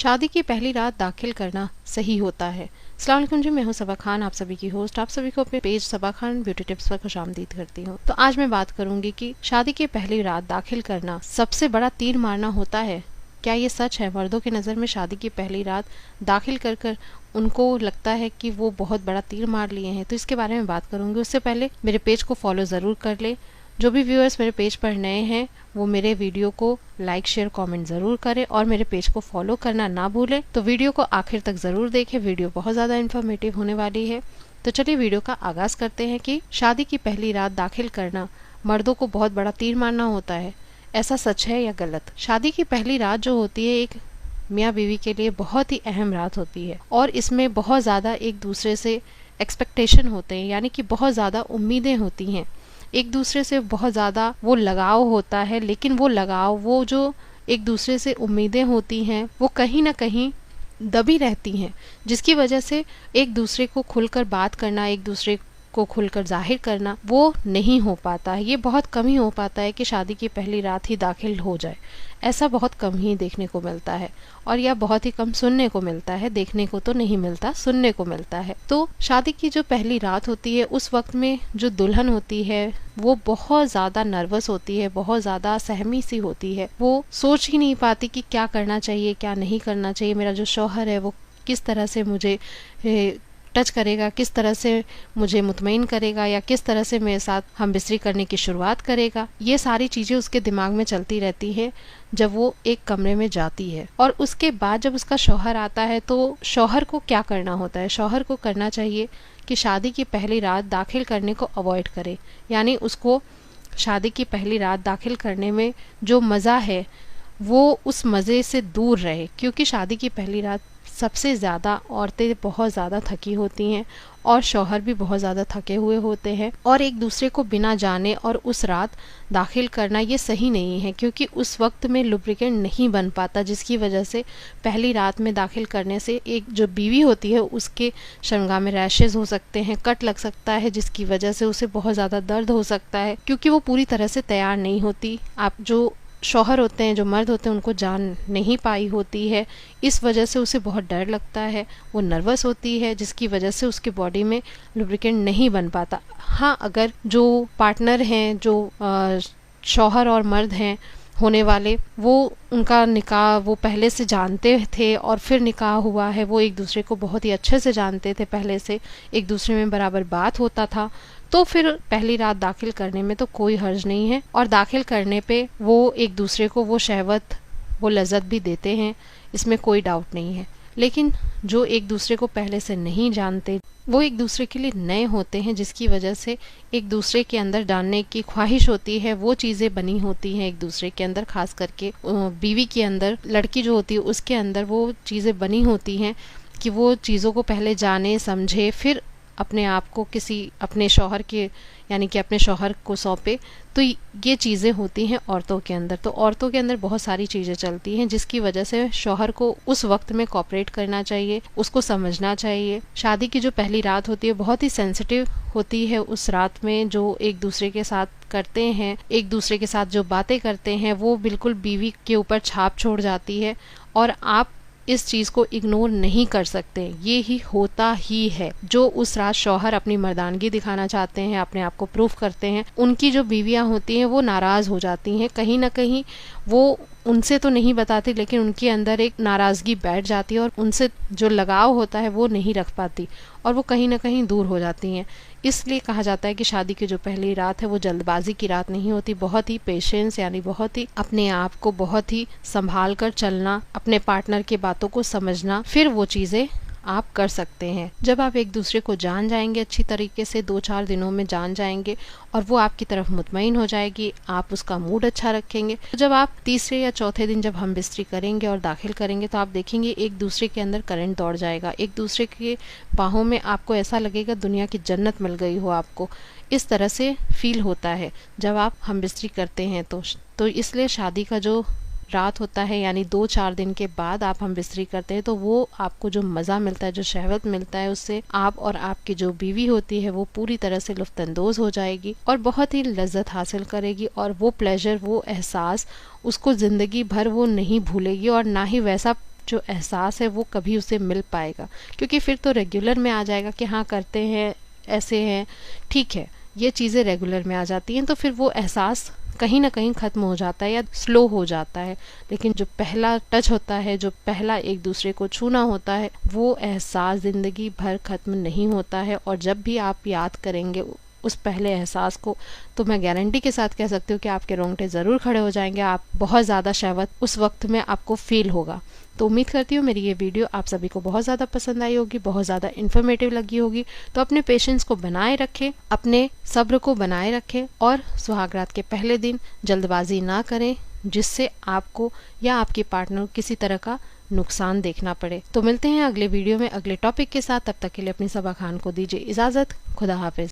शादी की पहली रात दाखिल करना सही होता है। अस्सलाम वालेकुम जी, मैं हूं सबा खान, आप सभी की होस्ट। आप सभी को अपने पेज सबा खान ब्यूटी टिप्स पर खुशामदीद करती हूं। तो आज मैं बात करूंगी कि शादी की पहली रात दाखिल करना सबसे बड़ा तीर मारना होता है। क्या ये सच है? मर्दों की नज़र में शादी की पहली रात दाखिल कर कर उनको लगता है कि वो बहुत बड़ा तीर मार लिए हैं। तो इसके बारे में बात करूंगी। उससे पहले मेरे पेज को फॉलो ज़रूर कर ले। जो भी व्यूअर्स मेरे पेज पर नए हैं वो मेरे वीडियो को लाइक शेयर कमेंट ज़रूर करें और मेरे पेज को फॉलो करना ना भूलें। तो वीडियो को आखिर तक ज़रूर देखें, वीडियो बहुत ज़्यादा इन्फॉर्मेटिव होने वाली है। तो चलिए वीडियो का आगाज़ करते हैं कि शादी की पहली रात दाखिल करना मर्दों को बहुत बड़ा तीर मारना होता है। ऐसा सच है या गलत? शादी की पहली रात जो होती है एक मियाँ बीवी के लिए बहुत ही अहम रात होती है और इसमें बहुत ज़्यादा एक दूसरे से एक्सपेक्टेशन होते हैं, यानी कि बहुत ज़्यादा उम्मीदें होती हैं। एक दूसरे से बहुत ज़्यादा वो लगाव होता है, लेकिन वो लगाव, वो जो एक दूसरे से उम्मीदें होती हैं वो कहीं ना कहीं दबी रहती हैं, जिसकी वजह से एक दूसरे को खुलकर बात करना, एक दूसरे को खुलकर जाहिर करना वो नहीं हो पाता है। ये बहुत कम ही हो पाता है कि शादी की पहली रात ही दाखिल हो जाए। ऐसा बहुत कम ही देखने को मिलता है और यह बहुत ही कम सुनने को मिलता है। देखने को तो नहीं मिलता, सुनने को मिलता है। तो शादी की जो पहली रात होती है उस वक्त में जो दुल्हन होती है वो बहुत ज़्यादा नर्वस होती है, बहुत ज़्यादा सहमी सी होती है। वो सोच ही नहीं पाती कि क्या करना चाहिए, क्या नहीं करना चाहिए। मेरा जो शौहर है वो किस तरह से मुझे टच करेगा, किस तरह से मुझे मुतमईन करेगा, या किस तरह से मेरे साथ हम बिस्तरी करने की शुरुआत करेगा। ये सारी चीज़ें उसके दिमाग में चलती रहती है जब वो एक कमरे में जाती है। और उसके बाद जब उसका शौहर आता है तो शौहर को क्या करना होता है? शौहर को करना चाहिए कि शादी की पहली रात दाखिल करने को अवॉइड करे, यानी उसको शादी की पहली रात दाखिल करने में जो मज़ा है वो उस मज़े से दूर रहे, क्योंकि शादी की पहली रात सबसे ज़्यादा औरतें बहुत ज़्यादा थकी होती हैं और शौहर भी बहुत ज़्यादा थके हुए होते हैं और एक दूसरे को बिना जाने और उस रात दाखिल करना ये सही नहीं है, क्योंकि उस वक्त में लुब्रिकेंट नहीं बन पाता, जिसकी वजह से पहली रात में दाखिल करने से एक जो बीवी होती है उसके शर्मगाह में रैशेज़ हो सकते हैं, कट लग सकता है, जिसकी वजह से उसे बहुत ज़्यादा दर्द हो सकता है, क्योंकि वो पूरी तरह से तैयार नहीं होती। आप जो शौहर होते हैं, जो मर्द होते हैं, उनको जान नहीं पाई होती है। इस वजह से उसे बहुत डर लगता है, वो नर्वस होती है, जिसकी वजह से उसके बॉडी में लुब्रिकेंट नहीं बन पाता। हाँ, अगर जो पार्टनर हैं, जो शौहर और मर्द हैं होने वाले, वो उनका निकाह वो पहले से जानते थे और फिर निकाह हुआ है, वो एक दूसरे को बहुत ही अच्छे से जानते थे, पहले से एक दूसरे में बराबर बात होता था, तो फिर पहली रात दाखिल करने में तो कोई हर्ज नहीं है। और दाखिल करने पे वो एक दूसरे को वो शहवत, वो लज्जत भी देते हैं, इसमें कोई डाउट नहीं है। लेकिन जो एक दूसरे को पहले से नहीं जानते, वो एक दूसरे के लिए नए होते हैं, जिसकी वजह से एक दूसरे के अंदर जानने की ख्वाहिश होती है, वो चीज़ें बनी होती हैं एक दूसरे के अंदर, खास करके बीवी के अंदर, लड़की जो होती है उसके अंदर वो चीज़ें बनी होती हैं कि वो चीज़ों को पहले जाने समझे, फिर अपने आप को किसी अपने शौहर के, यानी कि अपने शौहर को सौंपे। तो ये चीज़ें होती हैं औरतों के अंदर। तो औरतों के अंदर बहुत सारी चीज़ें चलती हैं, जिसकी वजह से शौहर को उस वक्त में कोऑपरेट करना चाहिए, उसको समझना चाहिए। शादी की जो पहली रात होती है बहुत ही सेंसिटिव होती है। उस रात में जो एक दूसरे के साथ करते हैं, एक दूसरे के साथ जो बातें करते हैं, वो बिल्कुल बीवी के ऊपर छाप छोड़ जाती है और आप इस चीज़ को इग्नोर नहीं कर सकते। ये ही होता ही है। जो उस रात शौहर अपनी मर्दानगी दिखाना चाहते हैं, अपने आप को प्रूफ करते हैं, उनकी जो बीवियां होती हैं वो नाराज़ हो जाती हैं। कहीं ना कहीं वो उनसे तो नहीं बताती, लेकिन उनके अंदर एक नाराज़गी बैठ जाती है और उनसे जो लगाव होता है वो नहीं रख पाती और वो कहीं ना कहीं दूर हो जाती हैं। इसलिए कहा जाता है कि शादी की जो पहली रात है वो जल्दबाजी की रात नहीं होती, बहुत ही पेशेंस, यानी बहुत ही अपने आप को बहुत ही संभाल कर चलना, अपने पार्टनर की बातों को समझना, फिर वो चीज़ें आप कर सकते हैं। जब आप एक दूसरे को जान जाएंगे अच्छी तरीके से, 2-4 दिनों में जान जाएंगे और वो आपकी तरफ मुतमईन हो जाएगी, आप उसका मूड अच्छा रखेंगे, तो जब आप तीसरे या चौथे दिन जब हम बिस्तरी करेंगे और दाखिल करेंगे तो आप देखेंगे एक दूसरे के अंदर करंट दौड़ जाएगा, एक दूसरे के बाहों में आपको ऐसा लगेगा दुनिया की जन्नत मिल गई हो आपको। इस तरह से फील होता है जब आप हम बिस्तरी करते हैं। तो इसलिए शादी का जो रात होता है, यानी 2-4 दिन के बाद आप हम बिस्तरी करते हैं, तो वो आपको जो मज़ा मिलता है, जो शहवत मिलता है, उससे आप और आपकी जो बीवी होती है वो पूरी तरह से लुफ्तंदोज़ हो जाएगी और बहुत ही लज्जत हासिल करेगी और वो प्लेजर, वो एहसास उसको ज़िंदगी भर वो नहीं भूलेगी और ना ही वैसा जो एहसास है वो कभी उसे मिल पाएगा, क्योंकि फिर तो रेगुलर में आ जाएगा कि हाँ करते हैं, ऐसे हैं, ठीक है, ये चीज़ें रेगुलर में आ जाती हैं, तो फिर वो एहसास कहीं ना कहीं ख़त्म हो जाता है या स्लो हो जाता है। लेकिन जो पहला टच होता है, जो पहला एक दूसरे को छूना होता है, वो एहसास ज़िंदगी भर ख़त्म नहीं होता है। और जब भी आप याद करेंगे उस पहले एहसास को, तो मैं गारंटी के साथ कह सकती हूँ कि आपके रोंगटे ज़रूर खड़े हो जाएंगे, आप बहुत ज़्यादा शहवत उस वक्त में आपको फील होगा। तो उम्मीद करती हूँ मेरी ये वीडियो आप सभी को बहुत ज़्यादा पसंद आई होगी, बहुत ज़्यादा इन्फॉर्मेटिव लगी होगी। तो अपने पेशेंस को बनाए रखें, अपने सब्र को बनाए रखें और सुहागरात के पहले दिन जल्दबाजी ना करें, जिससे आपको या आपके पार्टनर को किसी तरह का नुकसान देखना पड़े। तो मिलते हैं अगले वीडियो में अगले टॉपिक के साथ। तब तक के लिए अपनी सबा खान को दीजिए इजाज़त। खुदा हाफिज।